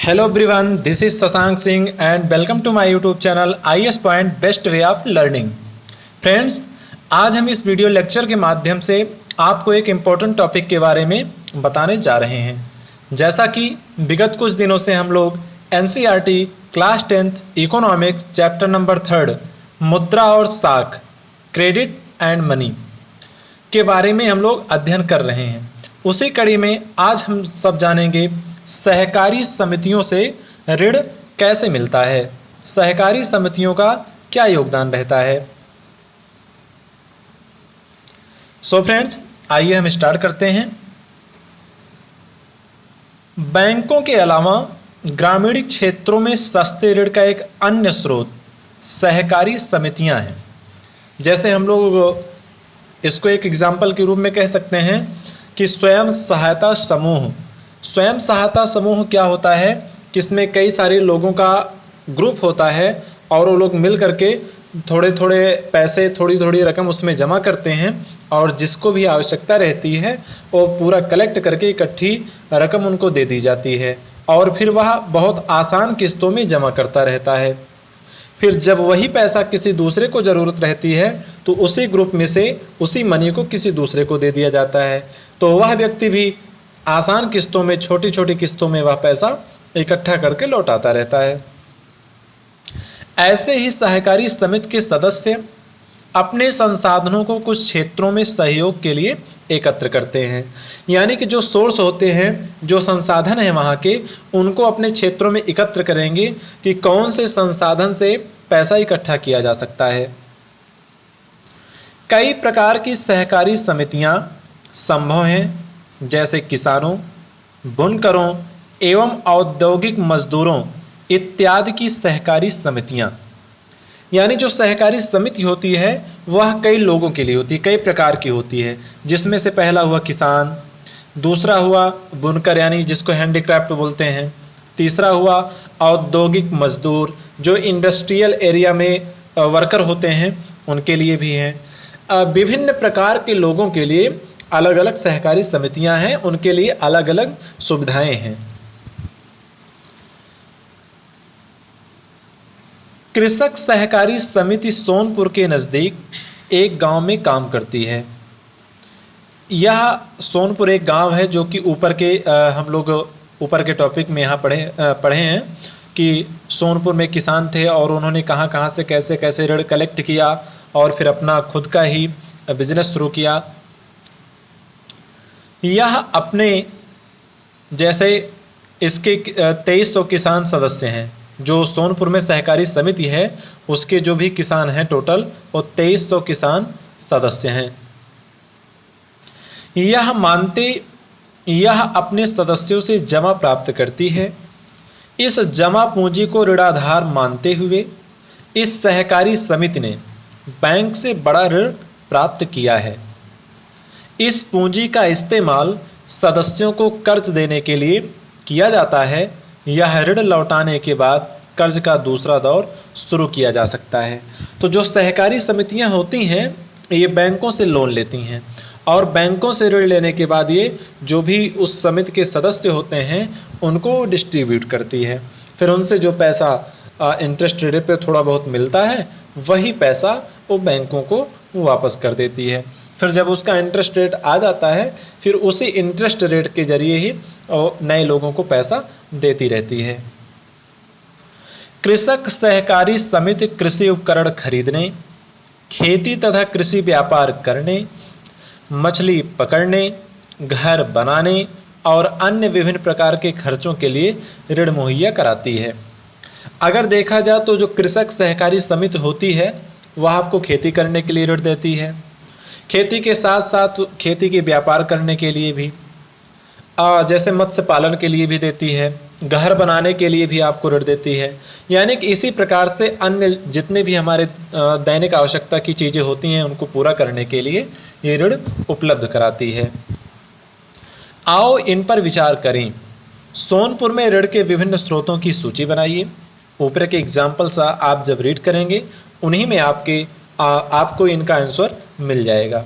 Hello everyone, this is Shashank Singh and welcome to my YouTube channel IS point best way of learning. Friends, आज हम इस video lecture के माध्यम से आपको एक इम्पोर्टेंट टॉपिक के बारे में बताने जा रहे हैं। जैसा कि विगत कुछ दिनों से हम लोग NCERT class 10th economics chapter number 3 मुद्रा और साख क्रेडिट एंड मनी के बारे में हम लोग अध्ययन कर रहे हैं। उसी कड़ी में आज हम सब जानेंगे सहकारी समितियों से ऋण कैसे मिलता है, सहकारी समितियों का क्या योगदान रहता है। सो फ्रेंड्स, आइए हम स्टार्ट करते हैं। बैंकों के अलावा ग्रामीण क्षेत्रों में सस्ते ऋण का एक अन्य स्रोत सहकारी समितियां हैं। जैसे हम लोग इसको एक एग्जाम्पल के रूप में कह सकते हैं कि स्वयं सहायता समूह। स्वयं सहायता समूह क्या होता है कि इसमें कई सारे लोगों का ग्रुप होता है और वो लोग मिल करके थोड़े थोड़े पैसे, थोड़ी थोड़ी रकम उसमें जमा करते हैं और जिसको भी आवश्यकता रहती है वो पूरा कलेक्ट करके इकट्ठी रकम उनको दे दी जाती है और फिर वह बहुत आसान किस्तों में जमा करता रहता है। फिर जब वही पैसा किसी दूसरे को ज़रूरत रहती है तो उसी ग्रुप में से उसी मनी को किसी दूसरे को दे दिया जाता है, तो वह व्यक्ति भी आसान किस्तों में, छोटी छोटी किस्तों में वह पैसा इकट्ठा करके लौटाता रहता है। ऐसे ही सहकारी समिति के सदस्य अपने संसाधनों को कुछ क्षेत्रों में सहयोग के लिए एकत्र करते हैं। यानी कि जो सोर्स होते हैं, जो संसाधन हैं वहाँ के, उनको अपने क्षेत्रों में एकत्र करेंगे कि कौन से संसाधन से पैसा इकट्ठा किया जा सकता है। कई प्रकार की सहकारी समितियाँ संभव हैं, जैसे किसानों, बुनकरों एवं औद्योगिक मजदूरों इत्यादि की सहकारी समितियां। यानी जो सहकारी समिति होती है वह कई लोगों के लिए होती है, कई प्रकार की होती है, जिसमें से पहला हुआ किसान, दूसरा हुआ बुनकर यानी जिसको हैंडीक्राफ्ट बोलते हैं, तीसरा हुआ औद्योगिक मजदूर जो इंडस्ट्रियल एरिया में वर्कर होते हैं उनके लिए भी हैं। विभिन्न प्रकार के लोगों के लिए अलग अलग सहकारी समितियां हैं, उनके लिए अलग अलग सुविधाएं हैं। कृषक सहकारी समिति सोनपुर के नज़दीक एक गांव में काम करती है। यह सोनपुर एक गांव है जो कि ऊपर के हम लोग ऊपर के टॉपिक में यहाँ पढ़े हैं कि सोनपुर में किसान थे और उन्होंने कहाँ कहाँ से कैसे कैसे ऋण कलेक्ट किया और फिर अपना खुद का ही बिजनेस शुरू किया। यह अपने जैसे इसके 2300 किसान सदस्य हैं। जो सोनपुर में सहकारी समिति है उसके जो भी किसान हैं टोटल वो 2300 किसान सदस्य हैं। यह अपने सदस्यों से जमा प्राप्त करती है। इस जमा पूंजी को ऋणाधार मानते हुए इस सहकारी समिति ने बैंक से बड़ा ऋण प्राप्त किया है। इस पूंजी का इस्तेमाल सदस्यों को कर्ज देने के लिए किया जाता है। यह ऋण लौटाने के बाद कर्ज का दूसरा दौर शुरू किया जा सकता है। तो जो सहकारी समितियां होती हैं ये बैंकों से लोन लेती हैं और बैंकों से ऋण लेने के बाद ये जो भी उस समिति के सदस्य होते हैं उनको डिस्ट्रीब्यूट करती है। फिर उनसे जो पैसा इंटरेस्ट रेट पे थोड़ा बहुत मिलता है वही पैसा वो बैंकों को वापस कर देती है। फिर जब उसका इंटरेस्ट रेट आ जाता है फिर उसी इंटरेस्ट रेट के जरिए ही नए लोगों को पैसा देती रहती है। कृषक सहकारी समिति कृषि उपकरण खरीदने, खेती तथा कृषि व्यापार करने, मछली पकड़ने, घर बनाने और अन्य विभिन्न प्रकार के खर्चों के लिए ऋण मुहैया कराती है। अगर देखा जाए तो जो कृषक सहकारी समिति होती है वह आपको खेती करने के लिए ऋण देती है, खेती के साथ साथ खेती के व्यापार करने के लिए भी, जैसे मत्स्य पालन के लिए भी देती है, घर बनाने के लिए भी आपको ऋण देती है। यानी कि इसी प्रकार से अन्य जितने भी हमारे दैनिक आवश्यकता की चीज़ें होती हैं उनको पूरा करने के लिए ये ऋण उपलब्ध कराती है। आओ इन पर विचार करें। सोनपुर में ऋण के विभिन्न स्रोतों की सूची बनाइए। ऊपर के एग्जाम्पल्स आप जब रीड करेंगे उन्हीं में आपको इनका आंसर मिल जाएगा।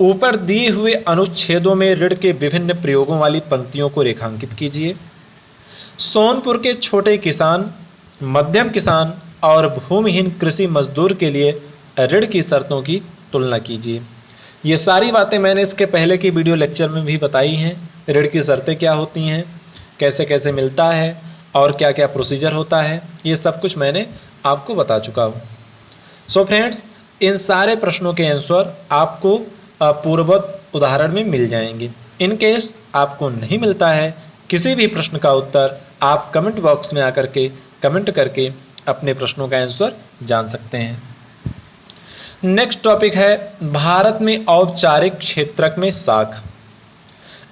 ऊपर दिए हुए अनुच्छेदों में ऋण के विभिन्न प्रयोगों वाली पंक्तियों को रेखांकित कीजिए। सोनपुर के छोटे किसान, मध्यम किसान और भूमिहीन कृषि मजदूर के लिए ऋण की शर्तों की तुलना कीजिए। ये सारी बातें मैंने इसके पहले की वीडियो लेक्चर में भी बताई हैं। ऋण की शर्तें क्या होती हैं, कैसे कैसे मिलता है और क्या क्या प्रोसीजर होता है, ये सब कुछ मैंने आपको बता चुका हूँ। सो फ्रेंड्स, इन सारे प्रश्नों के आंसर आपको पूर्ववत उदाहरण में मिल जाएंगे। इन केस आपको नहीं मिलता है किसी भी प्रश्न का उत्तर, आप कमेंट बॉक्स में आकर के कमेंट करके अपने प्रश्नों का आंसर जान सकते हैं। नेक्स्ट टॉपिक है भारत में औपचारिक क्षेत्रक में शाख।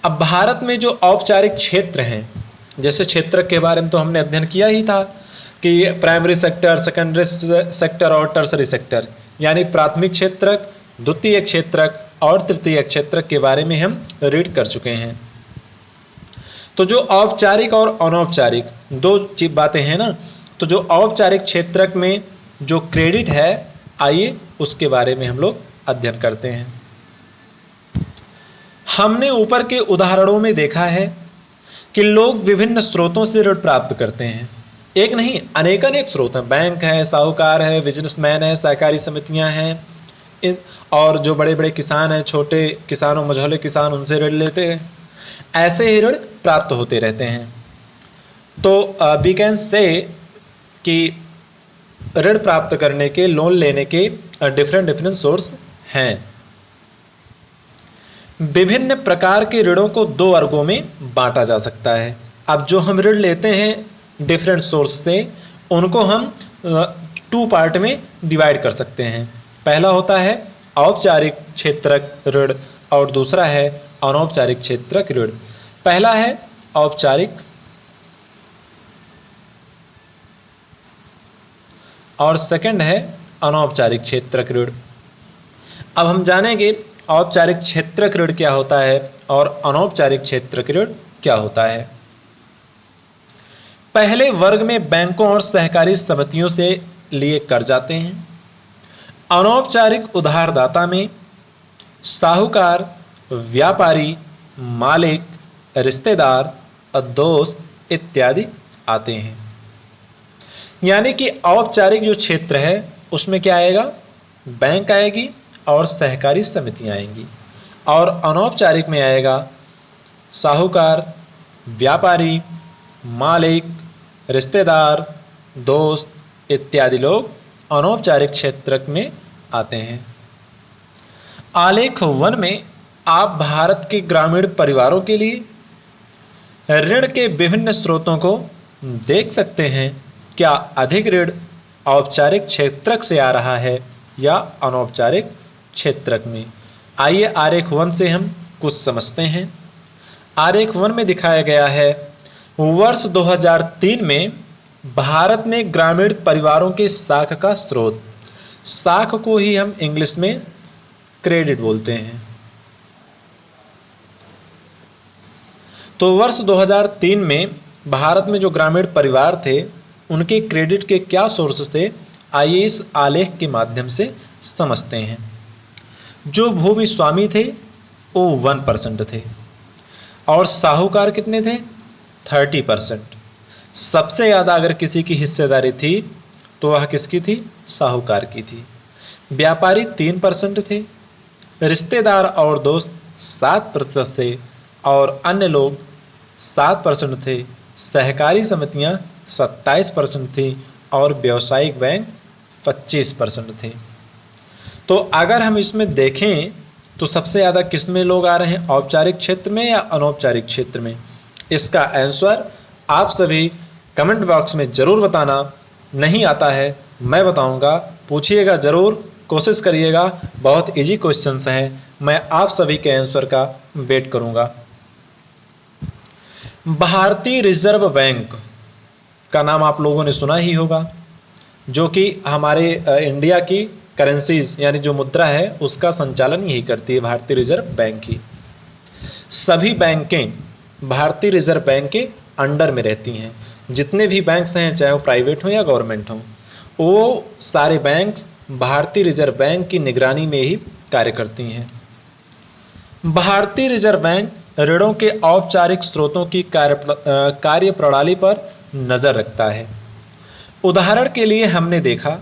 अब भारत में जो औपचारिक क्षेत्र हैं, जैसे क्षेत्रक के बारे में तो हमने अध्ययन किया ही था कि प्राइमरी सेक्टर, सेकेंडरी सेक्टर और टर्सरी सेक्टर, यानी प्राथमिक क्षेत्रक, द्वितीय क्षेत्रक और तृतीय क्षेत्रक के बारे में हम रीड कर चुके हैं। तो जो औपचारिक और अनौपचारिक दो बातें हैं ना, तो जो औपचारिक क्षेत्रक में जो क्रेडिट है, आइए उसके बारे में हम लोग अध्ययन करते हैं। हमने ऊपर के उदाहरणों में देखा है कि लोग विभिन्न स्रोतों से ऋण प्राप्त करते हैं। एक नहीं, अनेक स्रोत हैं। बैंक है, साहूकार है, बिजनेसमैन है, सहकारी समितियां हैं, और जो बड़े बड़े किसान हैं, छोटे किसानों, मझौले किसान, उनसे ऋण लेते हैं। ऐसे ही ऋण प्राप्त होते रहते हैं। तो वी कैन से कि ऋण प्राप्त करने के, लोन लेने के डिफरेंट सोर्स हैं। विभिन्न प्रकार के ऋणों को दो वर्गों में बांटा जा सकता है। अब जो हम ऋण लेते हैं डिफरेंट सोर्स से, उनको हम टू पार्ट में डिवाइड कर सकते हैं। पहला होता है औपचारिक क्षेत्रक ऋण और दूसरा है अनौपचारिक क्षेत्रक ऋण। पहला है औपचारिक और सेकंड है अनौपचारिक क्षेत्रक ऋण। अब हम जानेंगे औपचारिक क्षेत्रक ऋण क्या होता है और अनौपचारिक क्षेत्रक ऋण क्या होता है। पहले वर्ग में बैंकों और सहकारी समितियों से लिए कर्ज आते हैं। अनौपचारिक उधारदाता में साहूकार, व्यापारी, मालिक, रिश्तेदार, दोस्त इत्यादि आते हैं। यानी कि औपचारिक जो क्षेत्र है उसमें क्या आएगा, बैंक आएगी और सहकारी समितियां आएंगी, और अनौपचारिक में आएगा साहूकार, व्यापारी, मालिक, रिश्तेदार, दोस्त इत्यादि लोग अनौपचारिक क्षेत्र में आते हैं। आलेख 1 में आप भारत के ग्रामीण परिवारों के लिए ऋण के विभिन्न स्रोतों को देख सकते हैं। क्या अधिक ऋण औपचारिक क्षेत्रक से आ रहा है या अनौपचारिक क्षेत्रक में। आइए आरेख 1 से हम कुछ समझते हैं। आरेख 1 में दिखाया गया है वर्ष 2003 में भारत में ग्रामीण परिवारों के साख का स्रोत। साख को ही हम इंग्लिश में क्रेडिट बोलते हैं। तो वर्ष 2003 में भारत में जो ग्रामीण परिवार थे उनके क्रेडिट के क्या सोर्स थे, आइए इस आलेख के माध्यम से समझते हैं। जो भूमि स्वामी थे वो 1% थे और साहूकार कितने थे, 30%। सबसे ज़्यादा अगर किसी की हिस्सेदारी थी तो वह किसकी थी, साहूकार की थी। व्यापारी 3% थे, रिश्तेदार और दोस्त 7% थे और अन्य लोग 7% थे। सहकारी समितियां 27% थी और व्यावसायिक बैंक 25% थे। तो अगर हम इसमें देखें तो सबसे ज़्यादा किस में लोग आ रहे हैं, औपचारिक क्षेत्र में या अनौपचारिक क्षेत्र में। इसका आंसर आप सभी कमेंट बॉक्स में ज़रूर बताना। नहीं आता है मैं बताऊंगा, पूछिएगा ज़रूर, कोशिश करिएगा। बहुत इजी क्वेश्चंस हैं, मैं आप सभी के आंसर का वेट करूंगा। भारतीय रिजर्व बैंक का नाम आप लोगों ने सुना ही होगा, जो कि हमारे इंडिया की करेंसीज यानी जो मुद्रा है उसका संचालन यही करती है भारतीय रिजर्व बैंक ही। सभी बैंकें भारतीय रिजर्व बैंक के अंडर में रहती हैं। जितने भी बैंक्स हैं, चाहे वो प्राइवेट हों या गवर्नमेंट हों, वो सारे बैंक्स भारतीय रिजर्व बैंक की निगरानी में ही कार्य करती हैं। भारतीय रिजर्व बैंक ऋणों के औपचारिक स्रोतों की कार्यप्रणाली पर नज़र रखता है। उदाहरण के लिए हमने देखा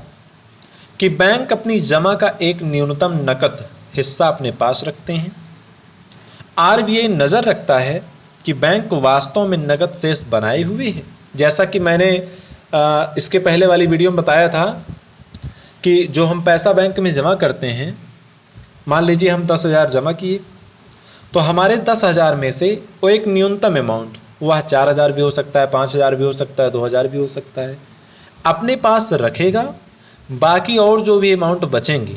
कि बैंक अपनी जमा का एक न्यूनतम नकद हिस्सा अपने पास रखते हैं। आरबीआई नज़र रखता है कि बैंक वास्तव में नकद शेष बनाए हुए है। जैसा कि मैंने इसके पहले वाली वीडियो में बताया था कि जो हम पैसा बैंक में जमा करते हैं, मान लीजिए हम 10,000 जमा किए, तो हमारे 10,000 में से वो एक न्यूनतम अमाउंट, वह 4,000 भी हो सकता है, 5,000 भी हो सकता है, 2,000 भी हो सकता है, अपने पास रखेगा। बाकी और जो भी अमाउंट बचेंगे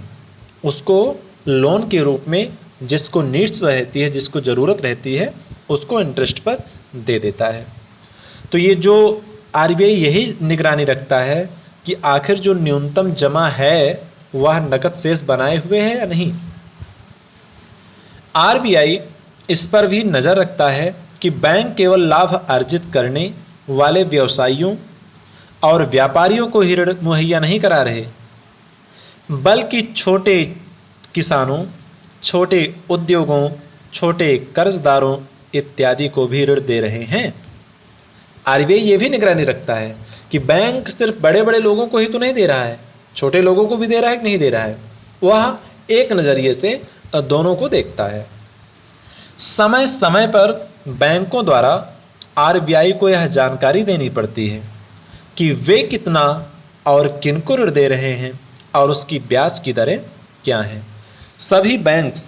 उसको लोन के रूप में जिसको नीड्स रहती है, जिसको ज़रूरत रहती है, उसको इंटरेस्ट पर दे देता है। तो ये जो आरबीआई यही निगरानी रखता है कि आखिर जो न्यूनतम जमा है वह नकद शेष बनाए हुए है या नहीं। आरबीआई इस पर भी नज़र रखता है कि बैंक केवल लाभ अर्जित करने वाले व्यवसायियों और व्यापारियों को ही ऋण मुहैया नहीं करा रहे, बल्कि छोटे किसानों, छोटे उद्योगों, छोटे कर्जदारों इत्यादि को भी ऋण दे रहे हैं। आरबीआई ये भी निगरानी रखता है कि बैंक सिर्फ बड़े बड़े लोगों को ही तो नहीं दे रहा है, छोटे लोगों को भी दे रहा है कि नहीं दे रहा है। वह एक नज़रिए से दोनों को देखता है। समय समय पर बैंकों द्वारा आरबीआई को यह जानकारी देनी पड़ती है कि वे कितना और किनको ऋण दे रहे हैं और उसकी ब्याज की दरें क्या हैं। सभी बैंक्स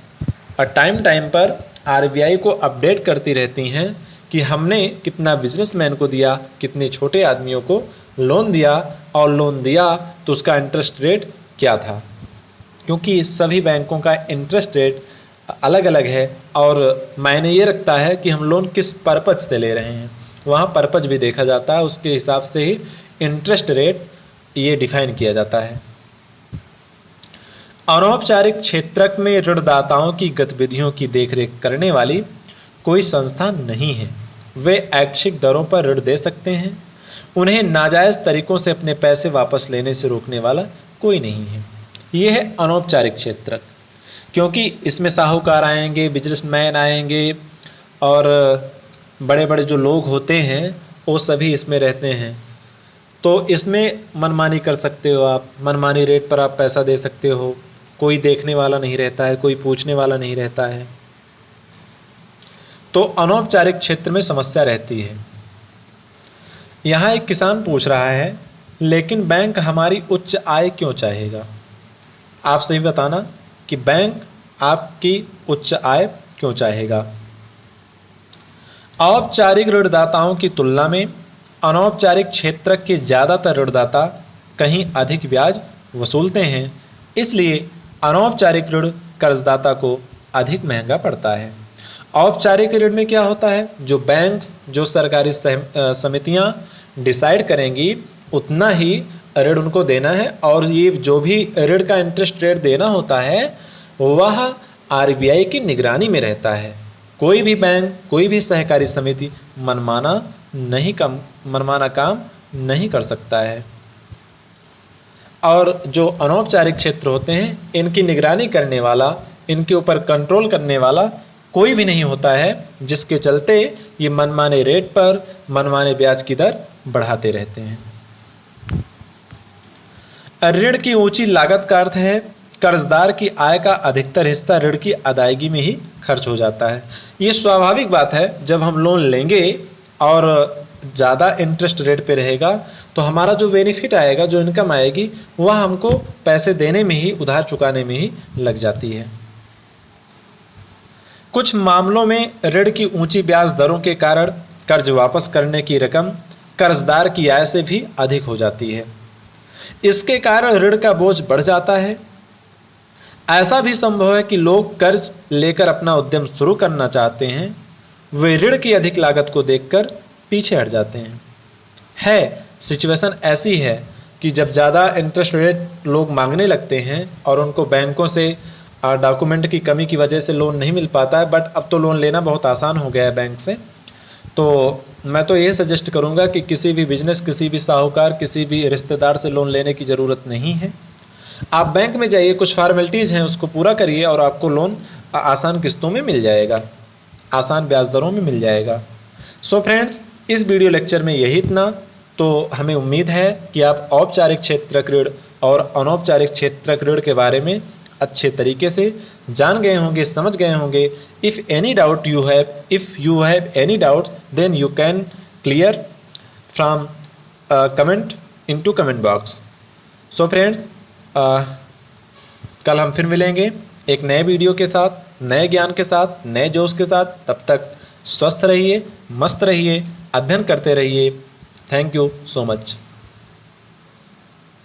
टाइम पर आरबीआई को अपडेट करती रहती हैं कि हमने कितना बिजनेसमैन को दिया, कितने छोटे आदमियों को लोन दिया, और लोन दिया तो उसका इंटरेस्ट रेट क्या था, क्योंकि सभी बैंकों का इंटरेस्ट रेट अलग अलग है और मायने ये रखता है कि हम लोन किस पर्पज़ से ले रहे हैं। वहाँ पर्पज़ भी देखा जाता है, उसके हिसाब से ही इंटरेस्ट रेट ये डिफाइन किया जाता है। अनौपचारिक क्षेत्र में ऋणदाताओं की गतिविधियों की देखरेख करने वाली कोई संस्था नहीं है। वे ऐच्छिक दरों पर ऋण दे सकते हैं। उन्हें नाजायज़ तरीक़ों से अपने पैसे वापस लेने से रोकने वाला कोई नहीं है। ये है अनौपचारिक क्षेत्र, क्योंकि इसमें साहूकार आएंगे, बिजनेसमैन आएंगे और बड़े बड़े जो लोग होते हैं वो सभी इसमें रहते हैं। तो इसमें मनमानी कर सकते हो आप, मनमानी रेट पर आप पैसा दे सकते हो, कोई देखने वाला नहीं रहता है, कोई पूछने वाला नहीं रहता है। तो अनौपचारिक क्षेत्र में समस्या रहती है। यहाँ एक किसान पूछ रहा है, लेकिन बैंक हमारी उच्च आय क्यों चाहेगा? आप सही बताना कि बैंक आपकी उच्च आय क्यों चाहेगा। औपचारिक ऋणदाताओं की तुलना में अनौपचारिक क्षेत्र के ज़्यादातर ऋणदाता कहीं अधिक ब्याज वसूलते हैं, इसलिए अनौपचारिक ऋण कर्जदाता को अधिक महंगा पड़ता है। औपचारिक ऋण में क्या होता है, जो बैंक्स, जो सरकारी समितियां डिसाइड करेंगी उतना ही ऋण उनको देना है, और ये जो भी ऋण का इंटरेस्ट रेट देना होता है वह आरबीआई की निगरानी में रहता है। कोई भी बैंक, कोई भी सहकारी समिति मनमाना काम नहीं कर सकता है। और जो अनौपचारिक क्षेत्र होते हैं इनकी निगरानी करने वाला, इनके ऊपर कंट्रोल करने वाला कोई भी नहीं होता है, जिसके चलते ये मनमाने रेट पर मनमाने ब्याज की दर बढ़ाते रहते हैं। ऋण की ऊंची लागत का अर्थ है कर्जदार की आय का अधिकतर हिस्सा ऋण की अदायगी में ही खर्च हो जाता है। ये स्वाभाविक बात है, जब हम लोन लेंगे और ज़्यादा इंटरेस्ट रेट पे रहेगा तो हमारा जो बेनिफिट आएगा, जो इनकम आएगी, वह हमको पैसे देने में ही, उधार चुकाने में ही लग जाती है। कुछ मामलों में ऋण की ऊंची ब्याज दरों के कारण कर्ज वापस करने की रकम कर्जदार की आय से भी अधिक हो जाती है। इसके कारण ऋण का बोझ बढ़ जाता है। ऐसा भी संभव है कि लोग कर्ज लेकर अपना उद्यम शुरू करना चाहते हैं, वे ऋण की अधिक लागत को देखकर पीछे हट जाते हैं। सिचुएशन ऐसी है कि जब ज़्यादा इंटरेस्ट रेट लोग मांगने लगते हैं और उनको बैंकों से डॉक्यूमेंट की कमी की वजह से लोन नहीं मिल पाता है, बट अब तो लोन लेना बहुत आसान हो गया है बैंक से। तो मैं तो ये सजेस्ट करूँगा कि किसी भी बिजनेस, किसी भी साहूकार, किसी भी रिश्तेदार से लोन लेने की ज़रूरत नहीं है। आप बैंक में जाइए, कुछ फॉर्मेलिटीज़ हैं उसको पूरा करिए और आपको लोन आसान किस्तों में मिल जाएगा। आसान ब्याज दरों में मिल जाएगा। सो फ्रेंड्स, इस वीडियो लेक्चर में यही इतना। तो हमें उम्मीद है कि आप औपचारिक क्षेत्रक ऋण और अनौपचारिक क्षेत्रक ऋण के बारे में अच्छे तरीके से जान गए होंगे, समझ गए होंगे। If you have any doubt then you can clear from comment into comment box. So friends, कल हम फिर मिलेंगे एक नए वीडियो के साथ, नए ज्ञान के साथ, नए जोश के साथ। तब तक स्वस्थ रहिए, मस्त रहिए, अध्ययन करते रहिए। Thank you so much.